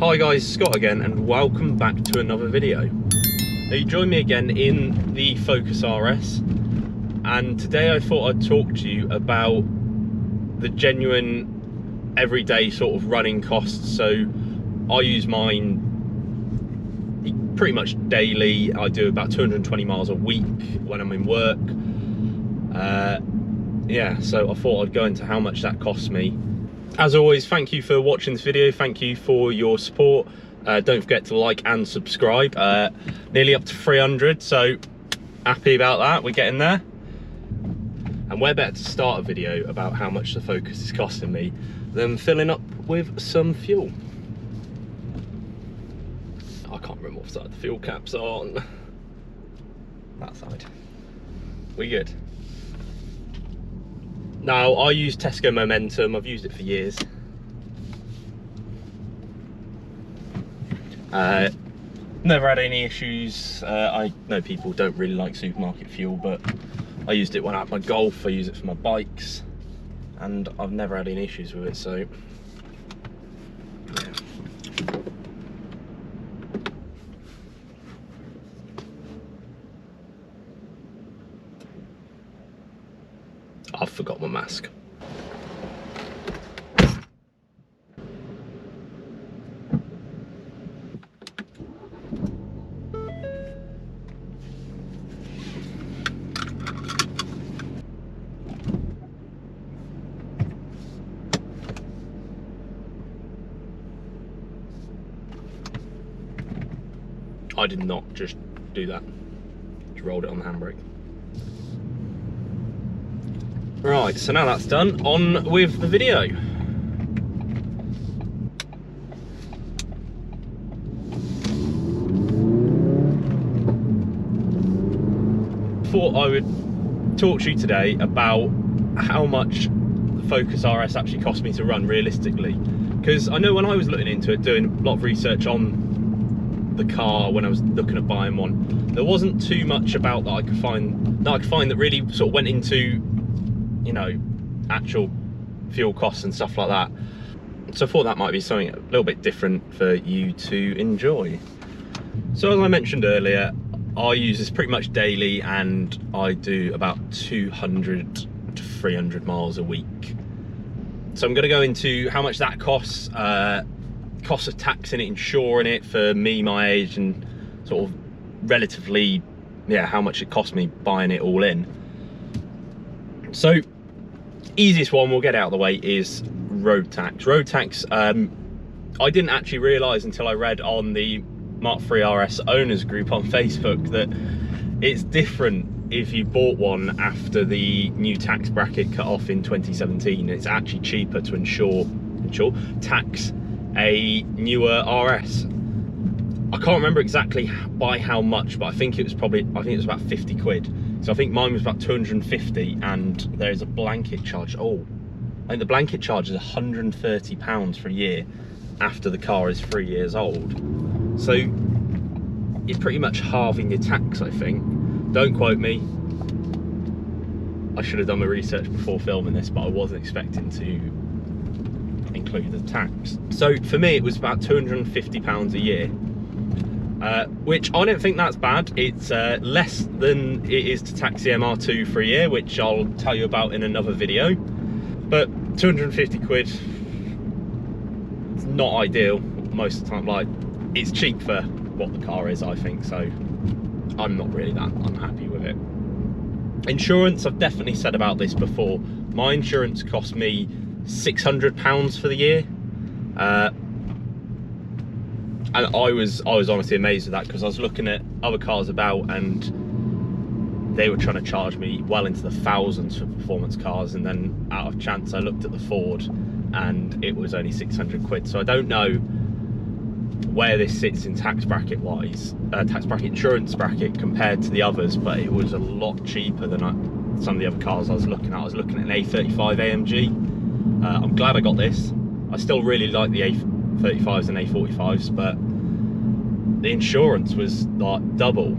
Hi guys, Scott again, and welcome back to another video. Now you join me again in the Focus RS, and today I thought I'd talk to you about the genuine everyday sort of running costs. So I use mine pretty much daily. I do about 220 miles a week when I'm in work. Yeah, so I thought I'd go into how much that costs me. As always, thank you for watching this video. Thank you for your support. Don't forget to like and subscribe. Nearly up to 300, so happy about that. We're getting there. And where better to start a video about how much the Focus is costing me than filling up with some fuel. I can't remember what side the fuel cap's on. That side. We good? Now, I use Tesco Momentum. I've used it for years. Never had any issues. I know people don't really like supermarket fuel, but I used it when I had my Golf. I use it for my bikes, and I've never had any issues with it, so yeah. I've forgot my mask. I did not just do that. Just rolled it on the handbrake. Right, so now that's done, on with the video. Thought I would talk to you today about how much the Focus RS actually cost me to run realistically. Because I know when I was looking into it, doing a lot of research on the car when I was looking at buying one, there wasn't too much about that I could find that really sort of went into, you know, actual fuel costs and stuff like that. So I thought that might be something a little bit different for you to enjoy. So as I mentioned earlier, I use this pretty much daily, and I do about 200 to 300 miles a week. So I'm going to go into how much that costs, cost of taxing it, insuring it for me, my age, and sort of relatively, yeah, how much it cost me buying it all in. So easiest one we'll get out of the way is road tax. Road tax, I didn't actually realise until I read on the Mark III RS owners group on Facebook that it's different if you bought one after the new tax bracket cut off in 2017. It's actually cheaper to tax a newer RS. I can't remember exactly by how much, but I think it was about 50 quid. So I think mine was about 250, and there's a blanket charge. Oh, I think the blanket charge is £130 for a year after the car is 3 years old. So you're pretty much halving your tax, I think. Don't quote me. I should have done my research before filming this, but I wasn't expecting to include the tax. So for me, it was about £250 a year. Which I don't think that's bad. It's less than it is to tax the MR2 for a year, which I'll tell you about in another video. But 250 quid, it's not ideal most of the time. Like, it's cheap for what the car is, I think, so I'm not really that unhappy with it. Insurance, I've definitely said about this before. My insurance cost me £600 for the year. And I was honestly amazed with that, because I was looking at other cars about, and they were trying to charge me well into the thousands for performance cars, and then out of chance I looked at the Ford and it was only 600 quid. So I don't know where this sits in tax bracket wise, insurance bracket compared to the others, but it was a lot cheaper than some of the other cars I was looking at. I was looking at an A35 AMG. I'm glad I got this. I still really like the A35s and A45s, but the insurance was like double.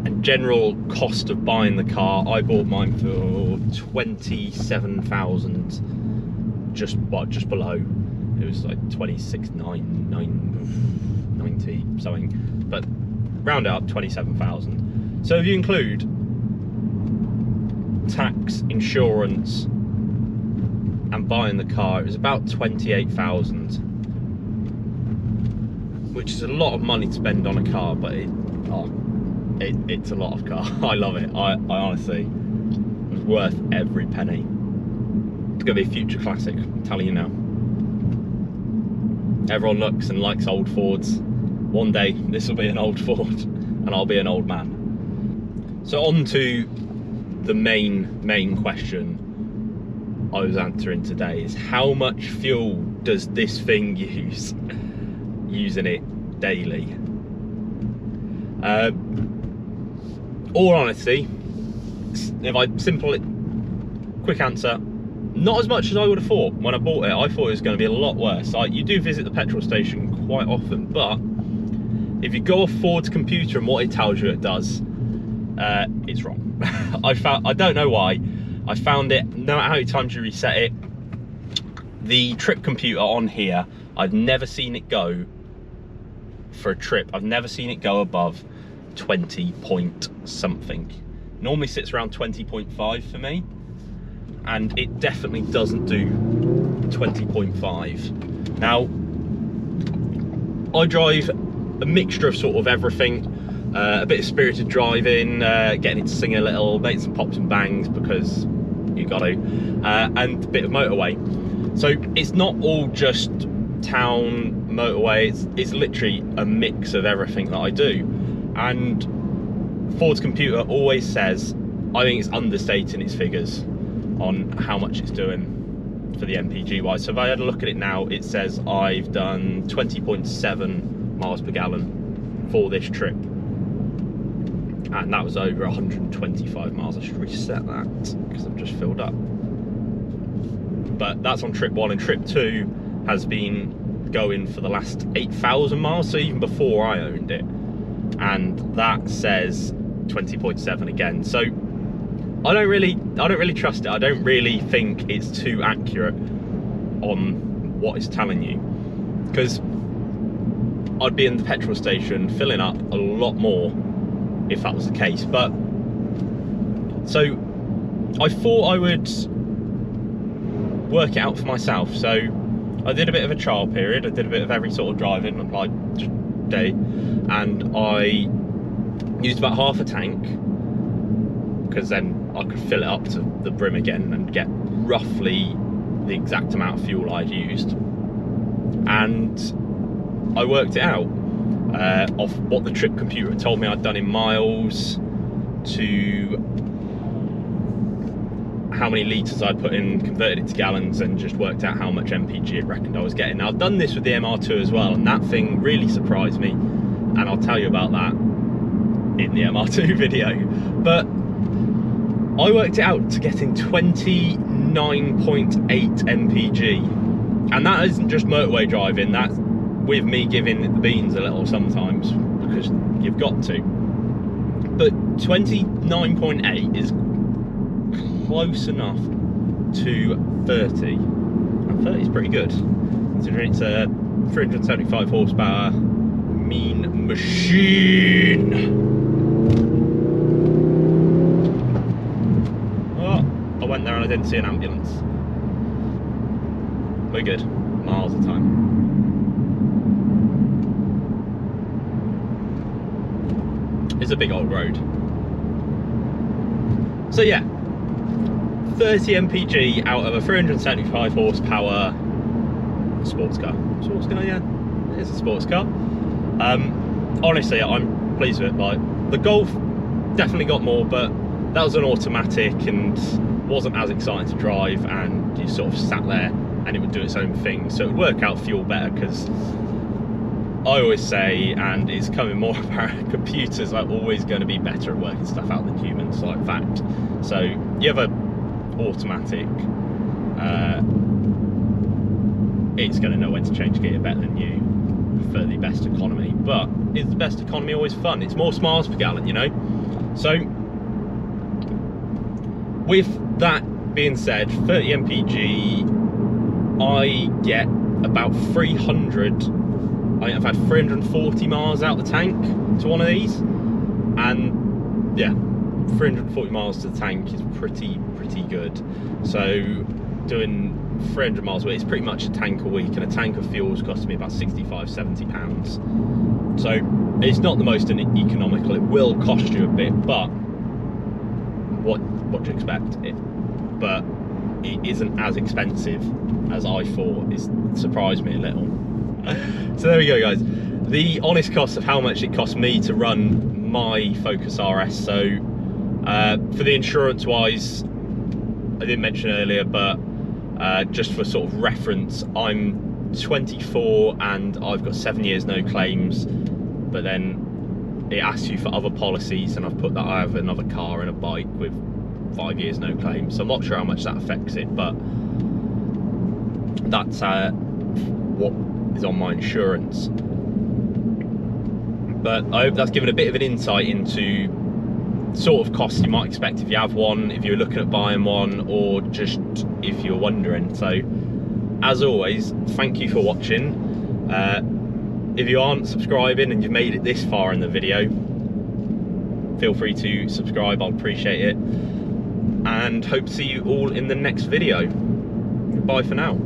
And general cost of buying the car, I bought mine for 27,000 just below. It was like 26,990 something, but round it up 27,000. So if you include tax, insurance, and buying the car, it was about 28,000, which is a lot of money to spend on a car, but it's a lot of car. I love it. I honestly, it's worth every penny. It's gonna be a future classic, I'm telling you now. Everyone looks and likes old Fords. One day this will be an old Ford and I'll be an old man. So on to the main question I was answering today is, how much fuel does this thing use using it daily? All honesty, if I simple it, quick answer, not as much as I would have thought when I bought it. I thought it was going to be a lot worse. Like, you do visit the petrol station quite often, but if you go off Ford's computer and what it tells you it does, it's wrong. I don't know why. I found it, no matter how many times you reset it, the trip computer on here, I've never seen it go for a trip. I've never seen it go above 20 point something. Normally sits around 20.5 for me, and it definitely doesn't do 20.5. Now, I drive a mixture of sort of everything. A bit of spirited driving, getting into singing a little, making some pops and bangs because you got to, and a bit of motorway. So it's not all just town motorway, it's literally a mix of everything that I do. And Ford's computer always says, I think it's understating its figures on how much it's doing for the MPG wise. So if I had a look at it now, it says I've done 20.7 miles per gallon for this trip, and that was over 125 miles. I should reset that because I've just filled up. But that's on trip 1, and trip 2 has been going for the last 8,000 miles, so even before I owned it, and that says 20.7 again. So I don't really trust it. I don't really think it's too accurate on what it's telling you, because I'd be in the petrol station filling up a lot more if that was the case. But so I thought I would work it out for myself. So I did a bit of a trial period. I did a bit of every sort of driving, like day, and I used about half a tank, because then I could fill it up to the brim again and get roughly the exact amount of fuel I'd used. And I worked it out off what the trip computer had told me I'd done in miles, to how many litres I'd put in, converted it to gallons, and just worked out how much MPG it reckoned I was getting. Now, I've done this with the MR2 as well, and that thing really surprised me, and I'll tell you about that in the MR2 video. But I worked it out to getting 29.8 MPG, and that isn't just motorway driving, that's with me giving the beans a little sometimes, because you've got to. But 29.8 is close enough to 30, and 30 is pretty good considering it's a 375 horsepower mean machine. Oh, I went there and I didn't see an ambulance. We're good, miles of time. It's a big old road. So yeah, 30 MPG out of a 375 horsepower sports car. Sports car, yeah, it is a sports car. Honestly, I'm pleased with it. Like, the Golf definitely got more, but that was an automatic and wasn't as exciting to drive, and you sort of sat there and it would do its own thing, so it would work out fuel better, because I always say, and it's coming more apparent, computers are always going to be better at working stuff out than humans, like fact. So you have a automatic, it's going to know when to change gear better than you for the best economy. But is the best economy always fun? It's more miles per gallon, you know. So with that being said, 30 mpg I get about 300, I think I've had 340 miles out the tank to one of these, and yeah, 340 miles to the tank is pretty good. So doing 300 miles, well, it's pretty much a tank a week, and a tank of fuel's costing me about 65-70 pounds. So it's not the most economical. It will cost you a bit, but what do you expect? But it isn't as expensive as I thought. It surprised me a little. So there we go, guys. The honest cost of how much it cost me to run my Focus RS. So for the insurance wise, I didn't mention earlier, but just for sort of reference, I'm 24 and I've got 7 years no claims, but then it asks you for other policies, and I've put that I have another car and a bike with 5 years no claims, so I'm not sure how much that affects it, but that's what is on my insurance. But I hope that's given a bit of an insight into sort of costs you might expect if you have one, if you're looking at buying one, or just if you're wondering. So as always, thank you for watching. If you aren't subscribing and you've made it this far in the video, feel free to subscribe, I'll appreciate it, and hope to see you all in the next video. Bye for now.